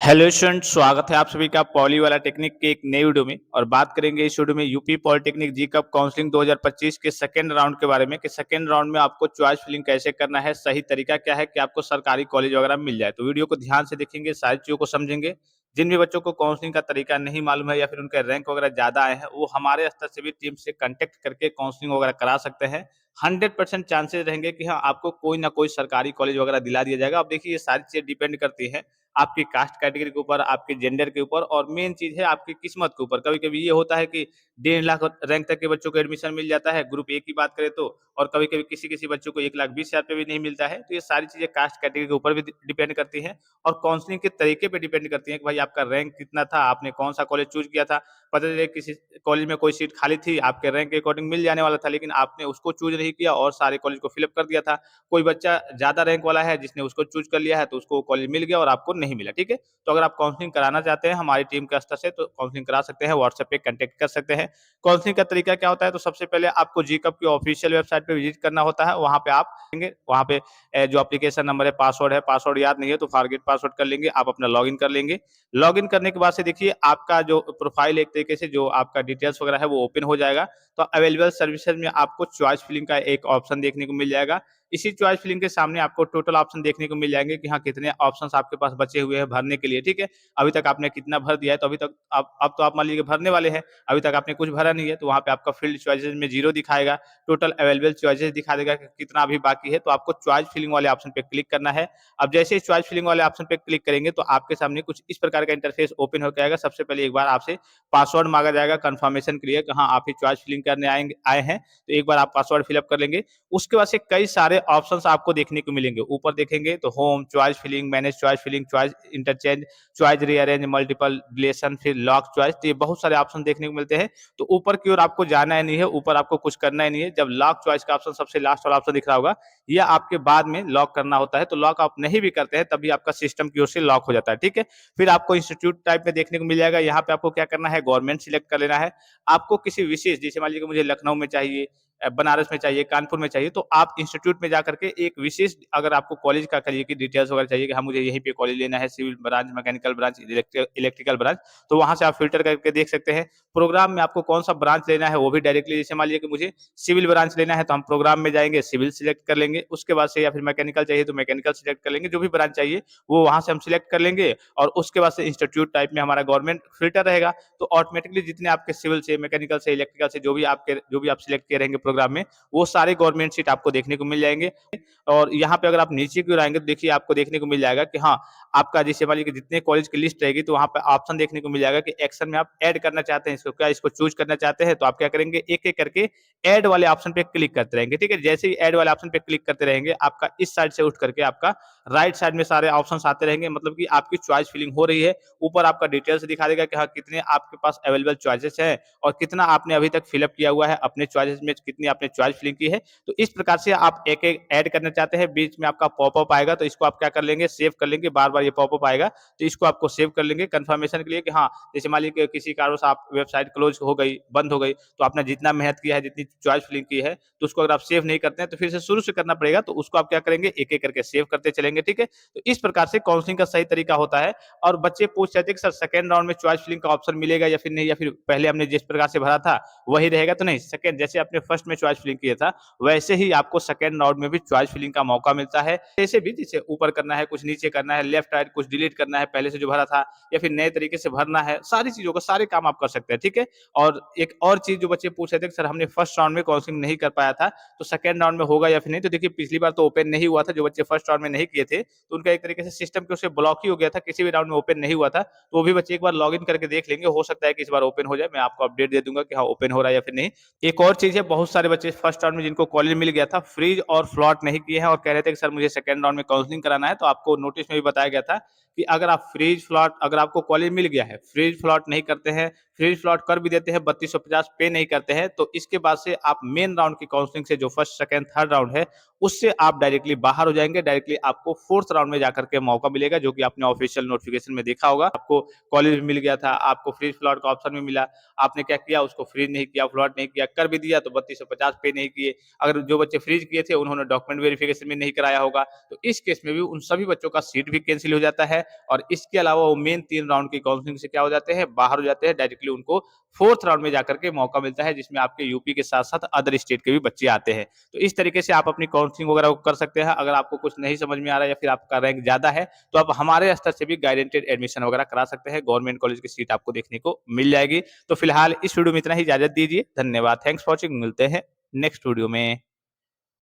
Hello student, स्वागत है आप सभी का पॉली वाला टेक्निक के एक नई वीडियो में। और बात करेंगे इस वीडियो में यूपी पॉलिटेक्निक जी कप काउंसलिंग 2025 के सेकंड राउंड के बारे में कि सेकंड राउंड में आपको चॉइस फिलिंग कैसे करना है, सही तरीका क्या है कि आपको सरकारी कॉलेज वगैरह मिल जाए। तो वीडियो को ध्यान से देखेंगे, सारी चीज़ों को समझेंगे। जिन भी बच्चों को काउंसलिंग का तरीका नहीं मालूम है या फिर उनके रैंक वगैरह ज़्यादा आए हैं, वो हमारे स्तर से भी टीम से कॉन्टैक्ट करके काउंसलिंग वगैरह करा सकते हैं। 100% चांसेस रहेंगे कि हाँ, आपको कोई ना कोई सरकारी कॉलेज वगैरह दिला दिया जाएगा। अब देखिए, ये सारी चीज़ें डिपेंड करती हैं आपकी कास्ट कैटेगरी के ऊपर, आपके जेंडर के ऊपर और मेन चीज़ है आपकी किस्मत के ऊपर। कभी-कभी ये होता है कि 1.5 लाख रैंक तक के बच्चों को एडमिशन मिल जाता है, ग्रुप ए की बात करें तो। और कभी-कभी किसी-किसी बच्चों को 1,20,000 पे भी नहीं मिलता है। तो ये सारी चीज़ें कास्ट कैटेगरी के ऊपर भी डिपेंड करती हैं और काउंसलिंग के तरीके पे डिपेंड करती हैं कि भाई आपका रैंक कितना था, आपने कौन-सा कॉलेज चूज़ किया था। पता चले किसी कॉलेज में कोई सीट खाली थी, आपके रैंक के अकॉर्डिंग मिल जाने वाला था, लेकिन आपने उसको चूज़ नहीं किया और सारे कॉलेज को फिल अप कर दिया था। कोई बच्चा ज़्यादा रैंक वाला है जिसने उसको चूज़ कर लिया है, तो उसको कॉलेज मिल गया और आपको नहीं मिला, ठीक है? तो अगर आप काउंसलिंग कराना चाहते हैं हमारी टीम के स्तर से, तो काउंसलिंग करा सकते हैं, व्हाट्सएप पे कॉन्टैक्ट कर सकते हैं। काउंसलिंग का तरीका क्या होता है, तो सबसे पहले आपको जीकप की ऑफिशियल वेबसाइट पे विजिट करना होता है। वहाँ पे आप देंगे, वहाँ पे जो एप्लीकेशन नंबर है, पासवर्ड याद नहीं है तो फॉरगेट पासवर्ड कर लेंगे, आप अपना लॉगिन कर लेंगे। लॉगिन करने के बाद से देखिए आपका जो प्रोफाइल एक तरीके से जो आपका डिटेल्स वगैरह है वो ओपन हो जाएगा। तो अवेलेबल सर्विसेज में आपको चॉइस फिलिंग का एक ऑप्शन देखने को मिल जाएगा। इसी चॉइस फिलिंग के सामने आपको टोटल ऑप्शन देखने को मिल जाएँगे कि हाँ, कितने ऑप्शंस आपके पास बचे हुए हैं भरने के लिए, ठीक है? अभी तक आपने कितना भर दिया है, तो अभी तक अब तो आप मान लीजिए भरने वाले हैं, अभी तक आपने कुछ भरा नहीं है, तो वहाँ पे आपका फील्ड चॉइसेस में 0 दिखाएगा, टोटल अवेलेबल चॉइसेस दिखा देगा कि कितना अभी बाकी है, तो आपको चॉइस फिलिंग वाले ऑप्शन पे क्लिक करना है। अब जैसे ही चॉइस फिलिंग वाले ऑप्शन पे क्लिक करेंगे, तो आपके सामने कुछ इस प्रकार का इंटरफेस ओपन होके आएगा। सबसे पहले एक बार आपसे पासवर्ड माँगा जाएगा कन्फर्मेशन के लिए कि हाँ, आप ही चॉइस फिलिंग करने आए हैं, तो एक बार आप पासवर्ड फिल अप कर लेंगे। उसके बाद से कई सारे ऑप्शंस आपको देखने को मिलेंगे। ऊपर देखेंगे तो home, choice filling, manage choice filling, choice interchange, choice rearrange, multiple deletion, फिर लॉक चॉइस, तो ये बहुत सारे ऑप्शन देखने को मिलते हैं। तो ऊपर की ओर आपको जाना ही नहीं है, ऊपर आपको कुछ करना ही नहीं है। जब लॉक चॉइस का ऑप्शन सबसे लास्ट वाला ऑप्शन दिख रहा होगा, ये आपके बाद में लॉक करना होता है। तो लॉक आप नहीं भी करते हैं, तब भी आपका सिस्टम की ओर से लॉक हो जाता है, ठीक है? फिर आपको इंस्टीट्यूट टाइप में देखने को मिल जाएगा। यहाँ पे आपको क्या करना है, गवर्नमेंट सिलेक्ट कर लेना है। आपको किसी विशेष, जैसे मान लीजिए कि मुझे लखनऊ में चाहिए, बनारस में चाहिए, कानपुर में चाहिए, तो आप इंस्टीट्यूट में जाकर के एक विशेष, अगर आपको कॉलेज का कहिए कि डिटेल्स वगैरह चाहिए कि हाँ, मुझे यहीं पे कॉलेज लेना है, civil branch, mechanical branch, electrical branch, तो वहाँ से आप फ़िल्टर करके देख सकते हैं। प्रोग्राम में आपको कौन-सा ब्रांच लेना है, वो भी डायरेक्टली, जैसे मान लीजिए कि मुझे सिविल ब्रांच लेना है, तो हम प्रोग्राम में जाएँगे, सिविल सिलेक्ट कर लेंगे। उसके बाद से या फिर मैकेनिकल चाहिए, तो मैकेनिकल सिलेक्ट कर लेंगे। जो भी ब्रांच चाहिए, वो वहाँ से हम सिलेक्ट कर लेंगे और उसके बाद से इंस्टीट्यूट टाइप में हमारा गवर्नमेंट फ़िल्टर रहेगा। तो ऑटोमेटिकली जितने आपके सिविल से, मैकेनिकल से, इलेक्ट्रिकल से जो भी आप सिलेक्ट किए रहेंगे प्रोग्राम में, वो सारे गवर्नमेंट सीट आपको देखने को मिल जाएँगे। और यहाँ पे अगर आप नीचे की ओर आएँगे, तो देखिए आपको देखने को मिल जाएगा कि हाँ, आपका जैसे मान लीजिए कि जितने कॉलेज की लिस्ट रहेगी, तो वहाँ पे ऑप्शन देखने को मिल जाएगा कि एक्शन में आप ऐड करना चाहते हैं इसको, क्या इसको चूज़ करना चाहते हैं, तो आप क्या करेंगे, एक-एक करके ऐड वाले ऑप्शन पे क्लिक करते रहेंगे, ठीक है? जैसे ही ऐड वाले ऑप्शन पे क्लिक करते रहेंगे, आपका इस साइड से उठ करके आपका राइट साइड में सारे ऑप्शंस आते रहेंगे, मतलब कि आपकी चॉइस फिलिंग हो रही है। ऊपर आपका डिटेल्स दिखा देगा कि हाँ, कितने आपके पास अवेलेबल चॉइसेस हैं और कितना आपने अभी तक फिल अप किया हुआ है, अपने चॉइसेस में कितनी आपने चॉइस फिलिंग की है। तो इस प्रकार से आप एक-एक ऐड करना चाहते हैं, बीच में आपका पॉपअप आएगा, तो इसको आप क्या कर लेंगे, सेव कर लेंगे। बार-बार ये पॉपअप आएगा, तो इसको आपको सेव कर लेंगे कन्फर्मेशन के लिए कि हाँ, जैसे मान लीजिए कि किसी कारणवश आप वेबसाइट क्लोज़ हो गई, बंद हो गई, तो आपने जितना मेहनत किया है, जितनी चॉइस फिलिंग की है, तो उसको अगर आप सेव नहीं करते हैं, तो फिर से शुरू से करना पड़ेगा। तो उसको आप क्या करेंगे, एक-एक करके सेव करते चलेंगे, ठीक है? तो इस प्रकार से काउंसलिंग का सही तरीका होता है। और बच्चे पूछ रहे थे कि सर सेकंड राउंड में चॉइस फिलिंग का ऑप्शन मिलेगा या फिर नहीं, या फिर पहले हमने जिस प्रकार से भरा था वही रहेगा, तो नहीं, सेकंड जैसे आपने फर्स्ट में चॉइस फिलिंग किया था, वैसे ही आपको सेकंड राउंड में भी चॉइस फिलिंग का मौका मिलता है। जैसे भी, जैसे ऊपर करना है, कुछ नीचे करना है, लेफ्ट राइट कुछ डिलीट करना है पहले से जो भरा था, या फिर नए तरीके से भरना है, सारी चीज़ों को, सारे काम आप कर सकते हैं, ठीक है? और एक और चीज़ जो बच्चे पूछ रहे थे कि सर हमने फर्स्ट राउंड में काउंसलिंग नहीं कर पाया था, तो सेकंड राउंड में होगा या फिर नहीं? तो देखिए, पिछली बार तो ओपन नहीं हुआ था, जो बच्चे फर्स्ट राउंड में नहीं किए थे, तो उनका एक तरीके से सिस्टम के उससे ब्लॉक ही हो गया था, किसी भी राउंड में ओपन नहीं हुआ था। तो वो भी बच्चे एक बार लॉगिन करके देख लेंगे, हो सकता है कि इस बार ओपन हो जाए, मैं आपको अपडेट दे दूँगा कि हाँ, ओपन हो रहा है या फिर नहीं। एक और चीज़ है, बहुत सारे बच्चे फर्स्ट राउंड में जिनको कॉलेज मिल गया था, फ्रीज और फ्लॉट नहीं किए हैं और कह रहे थे कि सर मुझे सेकंड राउंड में काउंसलिंग कराना है, तो आपको नोटिस में भी बताया गया था कि अगर आप फ्रीज फ्लॉट, अगर आपको कॉलेज मिल गया है, फ्रीज फ्लॉट नहीं करते हैं, फ्री स्लॉट कर भी देते हैं, 3250 पे नहीं करते हैं, तो इसके बाद से आप मेन राउंड की काउंसलिंग से जो फर्स्ट, सेकंड, थर्ड राउंड है, उससे आप डायरेक्टली बाहर हो जाएंगे। डायरेक्टली आपको फोर्थ राउंड में जाकर के मौका मिलेगा, जो कि आपने ऑफिशियल नोटिफिकेशन में देखा होगा। आपको कॉलेज में मिल गया था, आपको फ्री स्लॉट का ऑप्शन भी मिला, आपने क्या किया, उसको फ्रीज नहीं किया, फ्लॉट नहीं किया, कर भी दिया तो 3250 पे नहीं किए। अगर जो बच्चे फ्रीज किए थे उन्होंने डॉक्यूमेंट वेरिफिकेशन भी नहीं कराया होगा, तो इस केस में भी उन सभी बच्चों का सीट भी कैंसिल हो जाता है, और इसके अलावा वो मेन 3 राउंड की काउंसलिंग से क्या हो जाते हैं, बाहर हो जाते हैं। डायरेक्टली उनको फोर्थ राउंड में जाकर के मौका मिलता है, जिसमें आपके यूपी के साथ साथ अदर स्टेट के भी बच्चे आते हैं। तो इस तरीके से आप अपनी काउंसलिंग वगैरह कर सकते हैं। अगर आपको कुछ नहीं समझ में आ रहा है या फिर आपका रैंक ज्यादा है, तो आप हमारे स्तर से भी गाइडेंटेड एडमिशन वगैरह करा सकते हैं। गवर्नमेंट कॉलेज की सीट आपको देखने को मिल जाएगी। तो फिलहाल इस वीडियो में इतना ही, इजाजत दीजिए। धन्यवाद, थैंक्स फॉर वॉचिंग। मिलते हैं नेक्स्ट वीडियो में।